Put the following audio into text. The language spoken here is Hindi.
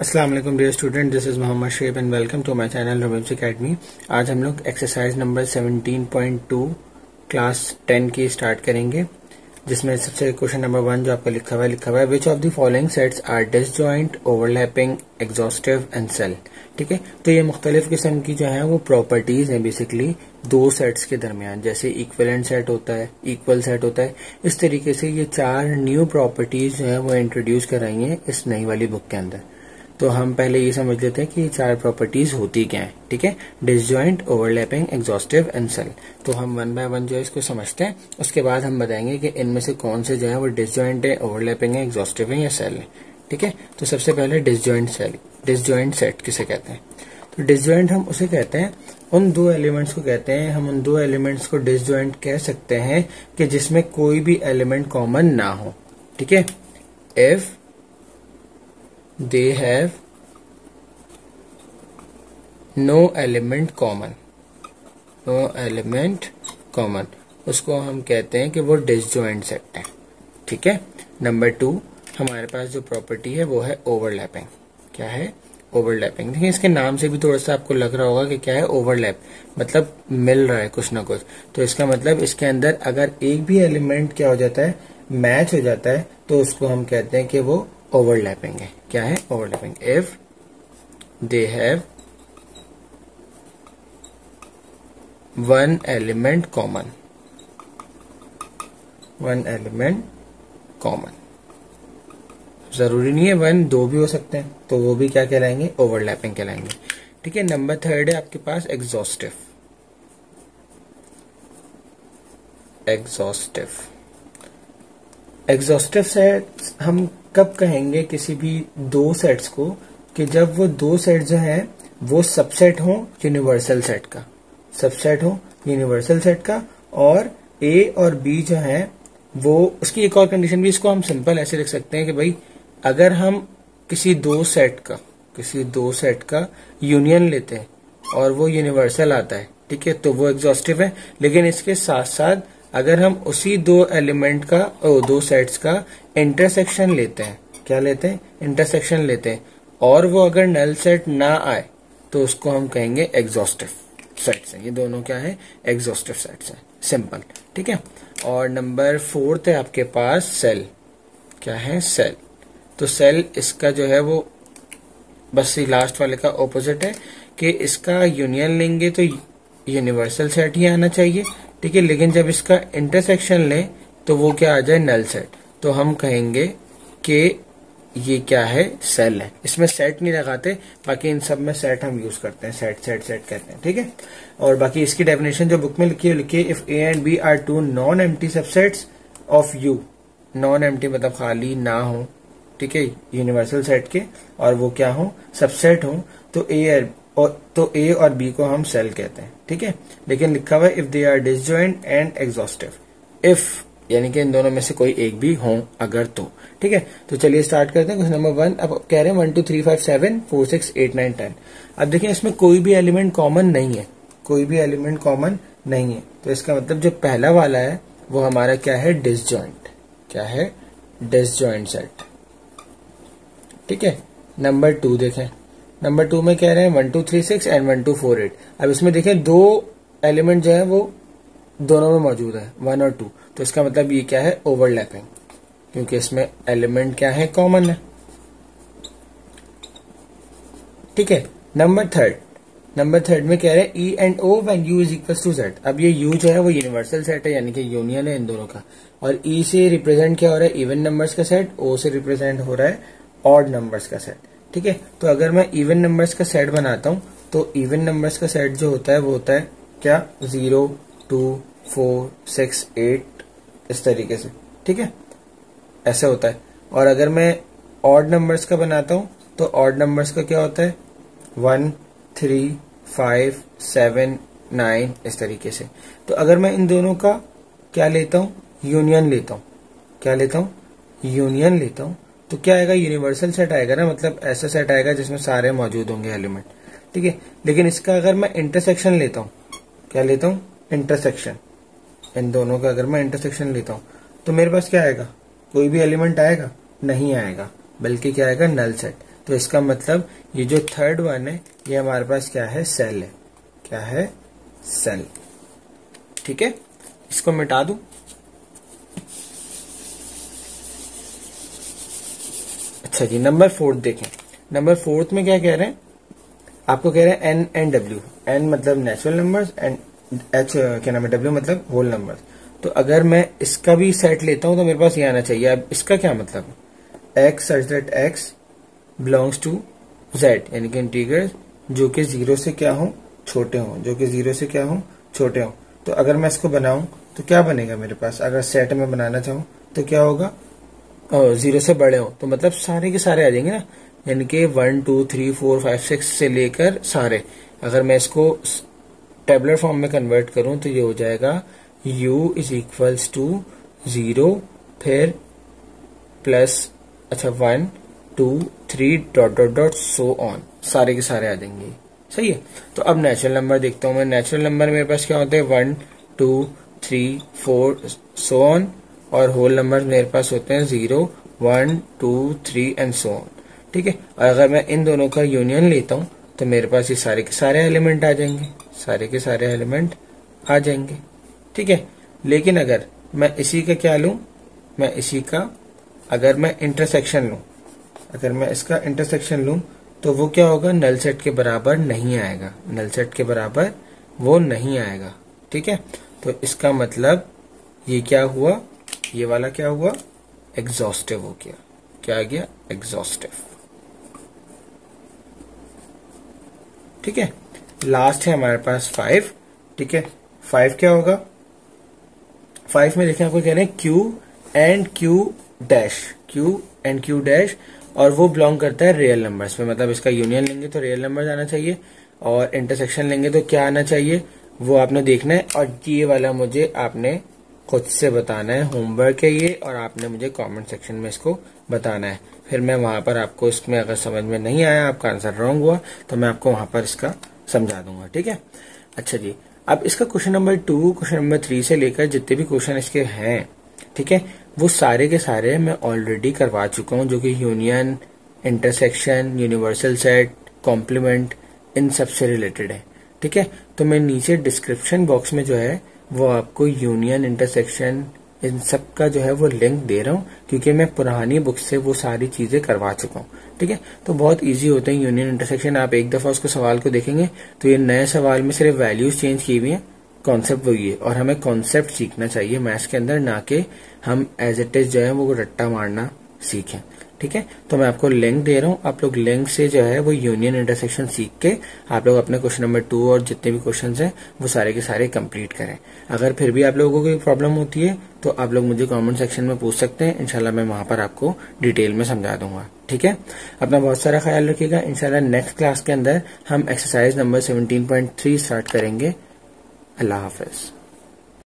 अस्सलाम वालेकुम dear student, this is Mohammad Shoeb and welcome to my channel Robims academy. आज हम लोग एक्सरसाइज नंबर 17.2 क्लास 10 की स्टार्ट करेंगे, जिसमें सबसे क्वेश्चन नंबर 1 जो आपका लिखा हुआ है which of the following sets are disjoint, overlapping, exhaustive and cell. ठीक है, तो ये मुख्तलिफ किस्म की जो है वो प्रॉपर्टीज हैं बेसिकली दो सेट्स के दरमियान, जैसे इक्विवेलेंट सेट होता है, इक्वल सेट होता है। इस तरीके से ये 4 न्यू प्रॉपर्टीज जो है वो इंट्रोड्यूस कराई हैं इस नई वाली बुक के अंदर। तो हम पहले ये समझ लेते हैं कि ये 4 प्रॉपर्टीज होती क्या है। ठीक है, disjoint, overlapping, exhaustive and cell. तो हम 1 बाय 1 जो है इसको समझते हैं, उसके बाद हम बताएंगे कि इनमें से कौन से जो है वो डिसजॉइंट है, ओवरलैपिंग है, एग्जॉस्टिव है या सेल है। ठीक है, तो सबसे पहले डिसजॉइंट सेट किसे कहते हैं? तो डिसजॉइंट हम उसे कहते हैं, उन दो एलिमेंट्स को कहते हैं, हम उन दो एलिमेंट्स को डिसजॉइंट कह सकते हैं कि जिसमें कोई भी एलिमेंट कॉमन ना हो। ठीक है, if they have no element common, उसको हम कहते हैं कि वो डिसजॉइंट सेट है। ठीक है, नंबर 2 हमारे पास जो प्रॉपर्टी है वो है ओवरलैपिंग। क्या है? ओवरलैपिंग। देखिए इसके नाम से भी थोड़ा सा आपको लग रहा होगा कि क्या है ओवरलैप, मतलब मिल रहा है कुछ ना कुछ। तो इसका मतलब इसके अंदर अगर एक भी एलिमेंट क्या हो जाता है, मैच हो जाता है, तो उसको हम कहते हैं कि वो ओवरलैपिंग है। क्या है? Overlapping. If they have one element common, जरूरी नहीं है 1, 2 भी हो सकते हैं, तो वो भी क्या कहलाएंगे? ओवरलैपिंग कहलाएंगे। ठीक है, नंबर 3 है आपके पास एग्जॉस्टिव सेट्स हम कब कहेंगे किसी भी दो सेट्स को, कि जब वो दो सेट जो हैं वो सबसेट हो यूनिवर्सल सेट का, और ए और बी जो है वो, उसकी एक और कंडीशन भी, इसको हम सिंपल ऐसे लिख सकते हैं कि भाई अगर हम किसी दो सेट का यूनियन लेते हैं और वो यूनिवर्सल आता है, ठीक है, तो वो एग्जॉस्टिव है। लेकिन इसके साथ साथ अगर हम उसी दो एलिमेंट का, दो सेट्स का इंटरसेक्शन लेते हैं, क्या लेते हैं? इंटरसेक्शन लेते हैं, और वो अगर नल सेट ना आए तो उसको हम कहेंगे एग्जॉस्टिव सेट्स हैं। ये दोनों क्या है? एग्जॉस्टिव सेट्स हैं, सिंपल। ठीक है, और नंबर 4 है आपके पास सेल। क्या है? सेल। तो सेल इसका जो है वो बस लास्ट वाले का ऑपोजिट है, कि इसका यूनियन लेंगे तो यूनिवर्सल सेट ही आना चाहिए। ठीक है, लेकिन जब इसका इंटरसेक्शन लें तो वो क्या आ जाए? Null set. तो हम कहेंगे कि ये क्या है? सेल है। इसमें सेट नहीं लगाते, बाकी इन सब में सेट हम यूज करते हैं, सेट कहते हैं। ठीक है, और बाकी इसकी डेफिनेशन जो बुक में लिखी है, if A and B are 2 non empty subsets of U. Non empty मतलब खाली ना हो, ठीक है, यूनिवर्सल सेट के, और वो क्या हो? सबसेट हो, तो ए और बी को हम सेल कहते हैं। ठीक है, लेकिन लिखा हुआ है if they are disjoint and exhaustive, if यानी कि इन दोनों में से कोई एक भी हो अगर तो। ठीक है, तो चलिए स्टार्ट करते हैं। क्वेश्चन नंबर 1 अब कह रहे हैं 1 2 3 5 7 4 6 8 9 10। अब देखिए इसमें कोई भी एलिमेंट कॉमन नहीं है, तो इसका मतलब जो पहला वाला है वो हमारा क्या है? डिसजॉइंट। क्या है? Disjoint set. ठीक है, नंबर 2 देखें, नंबर 2 में कह रहे हैं 1 2 3 6 एंड 1 2 4 8। अब इसमें देखें दो एलिमेंट जो है वो दोनों में मौजूद है, 1 और 2, तो इसका मतलब ये क्या है? ओवरलैपिंग, क्योंकि इसमें एलिमेंट क्या है? कॉमन है। ठीक है, नंबर थर्ड में कह रहे हैं E and O when U is equal to Z. अब ये यू जो है वो यूनिवर्सल सेट है, यानी कि यूनियन है इन दोनों का, और ई से रिप्रेजेंट क्या हो रहा है? इवन नंबर्स का सेट, ओ से रिप्रेजेंट हो रहा है ऑड नंबर्स का सेट। ठीक है, तो अगर मैं इवन नंबर्स का सेट बनाता हूं, तो इवन नंबर्स का सेट जो होता है वो होता है क्या? 0 2 4 6 8 इस तरीके से। ठीक है, ऐसे होता है। और अगर मैं ऑड नंबर्स का बनाता हूं, तो ऑड नंबर्स का क्या होता है? 1 3 5 7 9 इस तरीके से। तो अगर मैं इन दोनों का क्या लेता हूं? यूनियन लेता हूं। क्या लेता हूं? यूनियन लेता हूं, तो क्या आएगा? यूनिवर्सल सेट आएगा ना, मतलब ऐसा सेट आएगा जिसमें सारे मौजूद होंगे एलिमेंट। ठीक है, लेकिन इसका अगर मैं इंटरसेक्शन लेता हूं, क्या लेता हूं? इंटरसेक्शन। इन दोनों का अगर मैं इंटरसेक्शन लेता हूं, तो मेरे पास क्या आएगा? कोई भी एलिमेंट आएगा? नहीं आएगा, बल्कि क्या आएगा? Null set. तो इसका मतलब ये जो थर्ड वन है ये हमारे पास क्या है, सेल है। क्या है, सेल। ठीक है, इसको मिटा दूं। अच्छा जी, नंबर 4 देखें। नंबर 4 में क्या कह रहे हैं, आपको कह रहे हैं एन एंड डब्ल्यू। एन मतलब नेचुरल नंबर्स एंड एच क्या नाम है, डब्ल्यू मतलब होल नंबर्स। तो अगर मैं इसका भी सेट लेता हूं तो मेरे पास ये आना चाहिए। अब इसका क्या मतलब, X such that X belongs to Z, यानी कि इंटीग्रल जो कि 0 से क्या हो, छोटे हों, जो कि 0 से क्या हो, छोटे हों। तो अगर मैं इसको बनाऊं तो क्या बनेगा मेरे पास, अगर सेट में बनाना चाहूं तो क्या होगा, 0 से बड़े हो तो मतलब सारे के सारे आ जाएंगे ना, यानी कि 1 2 3 4 5 6 से लेकर सारे। अगर मैं इसको टेबुलर फॉर्म में कन्वर्ट करूं तो ये हो जाएगा u इज इक्वल्स टू 0 फिर प्लस, अच्छा 1 2 3 dot dot dot so on, सारे के सारे आ जाएंगे। सही है। तो अब नेचुरल नंबर देखता हूं मैं। नेचुरल नंबर मेरे पास क्या होते हैं, 1 2 3 4 सो ऑन, और होल नंबर मेरे पास होते हैं 0 1 2 3 एंड सो ऑन। ठीक है, और अगर मैं इन दोनों का यूनियन लेता हूं तो मेरे पास ये सारे के सारे एलिमेंट आ जाएंगे, सारे के सारे एलिमेंट आ जाएंगे। ठीक है, लेकिन अगर मैं इसी का क्या लूं, मैं इसी का अगर मैं इंटरसेक्शन लूं, अगर मैं इसका इंटरसेक्शन लूं तो वो क्या होगा, नल सेट के बराबर नहीं आएगा, नल सेट के बराबर वो नहीं आएगा। ठीक है, तो इसका मतलब ये क्या हुआ, ये वाला क्या हुआ, एग्जॉस्टिव हो गया। क्या आ गया, एग्जॉस्टिव। ठीक है, लास्ट है हमारे पास 5। ठीक है, 5 क्या होगा, 5 में देखें आपको कह रहे हैं Q and Q dash, Q and Q dash, और वो बिलोंग करता है रियल नंबर्स में। मतलब इसका यूनियन लेंगे तो रियल नंबर आना चाहिए, और इंटरसेक्शन लेंगे तो क्या आना चाहिए वो आपने देखना है। और ये वाला मुझे आपने खुद से बताना है, होमवर्क है ये, और आपने मुझे कमेंट सेक्शन में इसको बताना है। फिर मैं वहां पर आपको इसमें अगर समझ में नहीं आया, आपका आंसर रॉन्ग हुआ, तो मैं आपको वहां पर इसका समझा दूंगा। ठीक है, अच्छा जी, अब इसका क्वेश्चन नंबर 2, क्वेश्चन नंबर 3 से लेकर जितने भी क्वेश्चन इसके हैं, ठीक है, वो सारे के सारे मैं ऑलरेडी करवा चुका हूं, जो कि union, intersection, universal set, complement, इन सब से रिलेटेड है। ठीक है, तो मैं नीचे डिस्क्रिप्शन बॉक्स में जो है वो आपको यूनियन, इंटरसेक्शन, इन सब का जो है वो लिंक दे रहा हूँ, क्योंकि मैं पुरानी बुक से वो सारी चीजें करवा चुका हूँ। ठीक है, तो बहुत इजी होते हैं यूनियन, इंटरसेक्शन। आप एक दफा उसको सवाल को देखेंगे तो ये नए सवाल में सिर्फ वैल्यूज चेंज की हुई है, कॉन्सेप्ट वही है। और हमें कॉन्सेप्ट सीखना चाहिए मैथ्स के अंदर, ना कि हम एज इट इज जो है वो रट्टा मारना सीखें। ठीक है, तो मैं आपको लिंक दे रहा हूँ, आप लोग लिंक से जो है वो यूनियन, इंटरसेक्शन सीख के आप लोग अपने क्वेश्चन नंबर 2 और जितने भी क्वेश्चंस हैं वो सारे के सारे कंप्लीट करें। अगर फिर भी आप लोगों को कोई प्रॉब्लम होती है तो आप लोग मुझे कमेंट सेक्शन में पूछ सकते हैं, इंशाल्लाह मैं वहां पर आपको डिटेल में समझा दूंगा। ठीक है, अपना बहुत सारा ख्याल रखिएगा। इंशाल्लाह नेक्स्ट क्लास के अंदर हम एक्सरसाइज नंबर 17.3 स्टार्ट करेंगे। अल्लाह हाफिज।